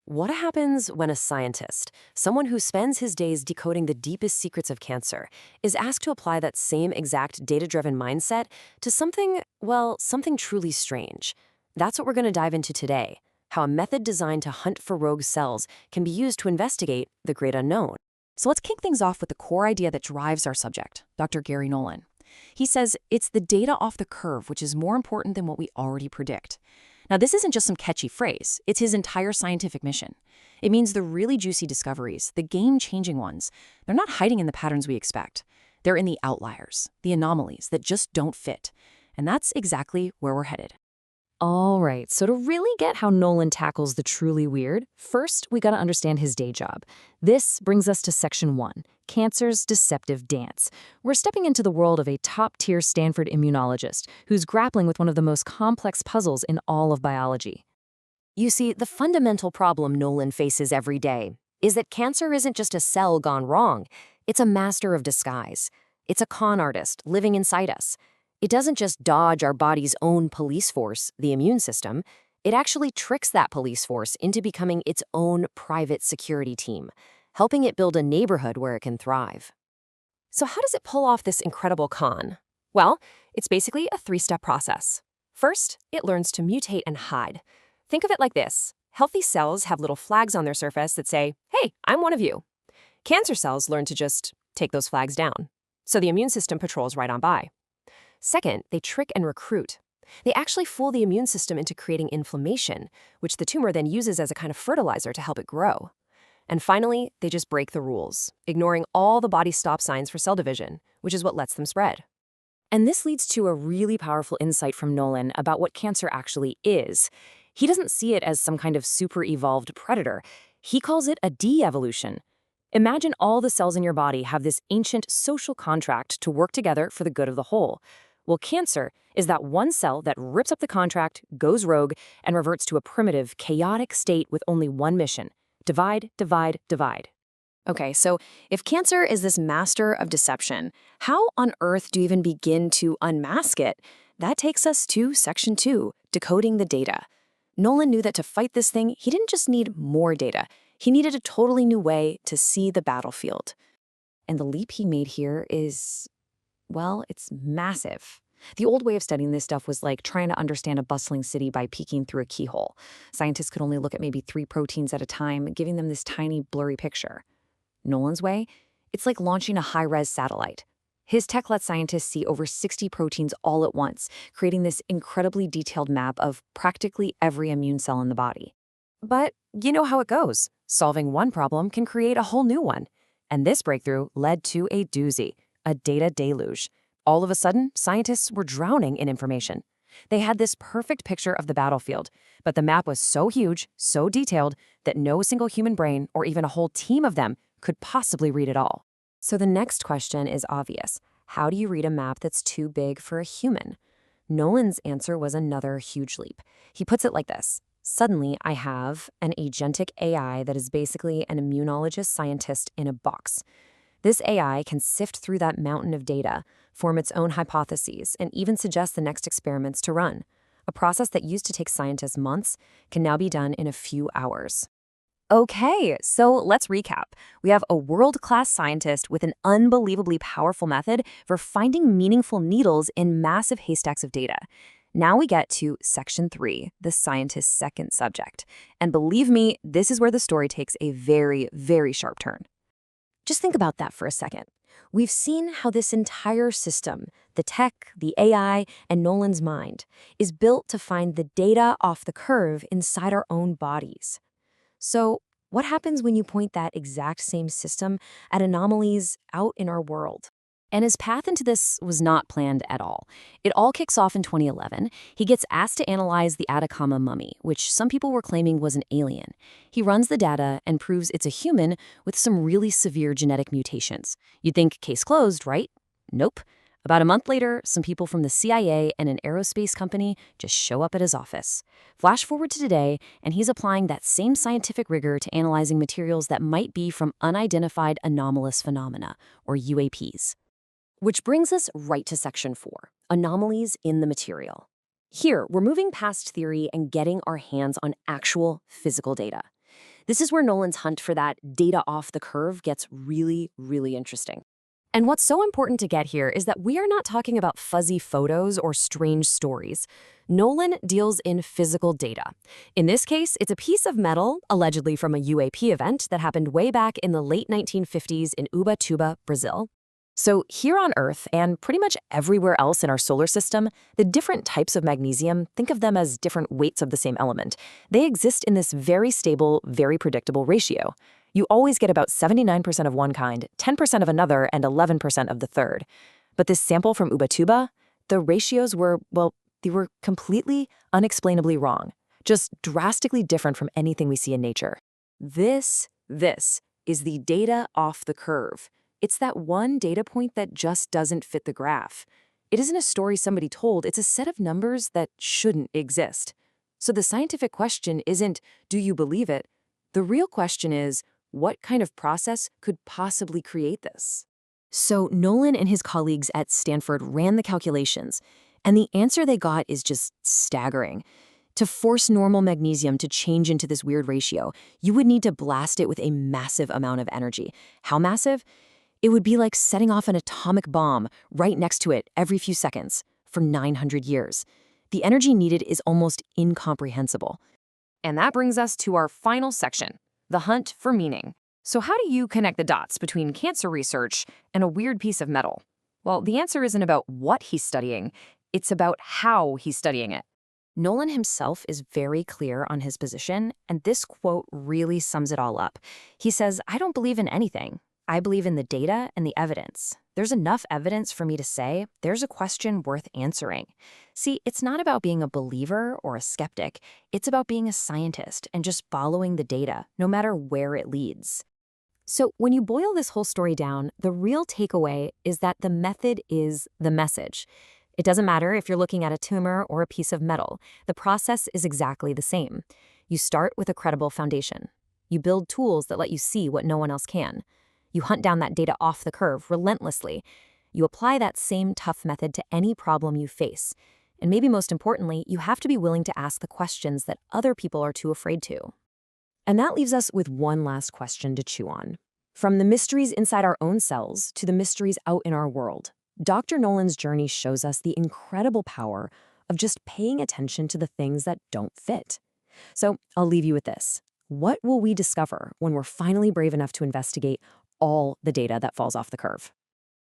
What happens when a scientist, someone who spends his days decoding the deepest secrets of cancer, is asked to apply that same exact data-driven mindset to something, well, something truly strange? That's what we're going to dive into today, how a method designed to hunt for rogue cells can be used to investigate the great unknown. So let's kick things off with the core idea that drives our subject, Dr. Garry Nolan. He says it's the data off the curve which is more important than what we already predict. Now, this isn't just some catchy phrase. It's his entire scientific mission. It means the really juicy discoveries, the game-changing ones, they're not hiding in the patterns we expect. They're in the outliers, the anomalies that just don't fit. And that's exactly where we're headed. All right, so to really get how Nolan tackles the truly weird, first we gotta understand his day job. This brings us to Section 1, Cancer's Deceptive Dance. We're stepping into the world of a top-tier Stanford immunologist who's grappling with one of the most complex puzzles in all of biology. You see, the fundamental problem Nolan faces every day is that cancer isn't just a cell gone wrong. It's a master of disguise. It's a con artist living inside us. It doesn't just dodge our body's own police force, the immune system. It actually tricks that police force into becoming its own private security team, helping it build a neighborhood where it can thrive. So how does it pull off this incredible con? Well, it's basically a three-step process. First, it learns to mutate and hide. Think of it like this. Healthy cells have little flags on their surface that say, "Hey, I'm one of you." Cancer cells learn to just take those flags down. So the immune system patrols right on by. Second, they trick and recruit. They actually fool the immune system into creating inflammation, which the tumor then uses as a kind of fertilizer to help it grow. And finally, they just break the rules, ignoring all the body stop signs for cell division, which is what lets them spread. And this leads to a really powerful insight from Nolan about what cancer actually is. He doesn't see it as some kind of super-evolved predator. He calls it a de-evolution. Imagine all the cells in your body have this ancient social contract to work together for the good of the whole. Well, cancer is that one cell that rips up the contract, goes rogue, and reverts to a primitive, chaotic state with only one mission: divide, divide, divide. Okay, so if cancer is this master of deception, how on earth do you even begin to unmask it? That takes us to Section 2, decoding the data. Nolan knew that to fight this thing, he didn't just need more data. He needed a totally new way to see the battlefield. And the leap he made here is, well, it's massive. The old way of studying this stuff was like trying to understand a bustling city by peeking through a keyhole. Scientists could only look at maybe 3 proteins at a time, giving them this tiny, blurry picture. Nolan's way? It's like launching a high-res satellite. His tech lets scientists see over 60 proteins all at once, creating this incredibly detailed map of practically every immune cell in the body. But you know how it goes. Solving one problem can create a whole new one. And this breakthrough led to a doozy, a data deluge. All of a sudden, scientists were drowning in information. They had this perfect picture of the battlefield, but the map was so huge, so detailed, that no single human brain, or even a whole team of them, could possibly read it all. So the next question is obvious. How do you read a map that's too big for a human? Nolan's answer was another huge leap. He puts it like this. Suddenly, I have an agentic AI that is basically an immunologist scientist in a box. This AI can sift through that mountain of data, form its own hypotheses, and even suggest the next experiments to run. A process that used to take scientists months can now be done in a few hours. Okay, so let's recap. We have a world-class scientist with an unbelievably powerful method for finding meaningful needles in massive haystacks of data. Now we get to Section 3, the scientist's second subject. And believe me, this is where the story takes a very, very sharp turn. Just think about that for a second. We've seen how this entire system, the tech, the AI, and Nolan's mind, is built to find the data off the curve inside our own bodies. So what happens when you point that exact same system at anomalies out in our world? And his path into this was not planned at all. It all kicks off in 2011. He gets asked to analyze the Atacama mummy, which some people were claiming was an alien. He runs the data and proves it's a human with some really severe genetic mutations. You'd think case closed, right? Nope. About a month later, some people from the CIA and an aerospace company just show up at his office. Flash forward to today, and he's applying that same scientific rigor to analyzing materials that might be from unidentified anomalous phenomena, or UAPs. Which brings us right to Section 4, anomalies in the material. Here, we're moving past theory and getting our hands on actual physical data. This is where Nolan's hunt for that data off the curve gets really, really interesting. And what's so important to get here is that we are not talking about fuzzy photos or strange stories. Nolan deals in physical data. In this case, it's a piece of metal, allegedly from a UAP event that happened way back in the late 1950s in Ubatuba, Brazil. So here on Earth, and pretty much everywhere else in our solar system, the different types of magnesium, think of them as different weights of the same element. They exist in this very stable, very predictable ratio. You always get about 79% of one kind, 10% of another, and 11% of the third. But this sample from Ubatuba, the ratios were, well, they were completely, unexplainably wrong. Just drastically different from anything we see in nature. This is the data off the curve. It's that one data point that just doesn't fit the graph. It isn't a story somebody told, it's a set of numbers that shouldn't exist. So the scientific question isn't, do you believe it? The real question is, what kind of process could possibly create this? So Nolan and his colleagues at Stanford ran the calculations, and the answer they got is just staggering. To force normal magnesium to change into this weird ratio, you would need to blast it with a massive amount of energy. How massive? It would be like setting off an atomic bomb right next to it every few seconds for 900 years. The energy needed is almost incomprehensible. And that brings us to our final section, the hunt for meaning. So how do you connect the dots between cancer research and a weird piece of metal? Well, the answer isn't about what he's studying, it's about how he's studying it. Nolan himself is very clear on his position, and this quote really sums it all up. He says, "I don't believe in anything. I believe in the data and the evidence. There's enough evidence for me to say there's a question worth answering." See, it's not about being a believer or a skeptic. It's about being a scientist and just following the data, no matter where it leads. So when you boil this whole story down, the real takeaway is that the method is the message. It doesn't matter if you're looking at a tumor or a piece of metal. The process is exactly the same. You start with a credible foundation. You build tools that let you see what no one else can. You hunt down that data off the curve relentlessly. You apply that same tough method to any problem you face. And maybe most importantly, you have to be willing to ask the questions that other people are too afraid to. And that leaves us with one last question to chew on. From the mysteries inside our own cells to the mysteries out in our world, Dr. Nolan's journey shows us the incredible power of just paying attention to the things that don't fit. So I'll leave you with this. What will we discover when we're finally brave enough to investigate all the data that falls off the curve?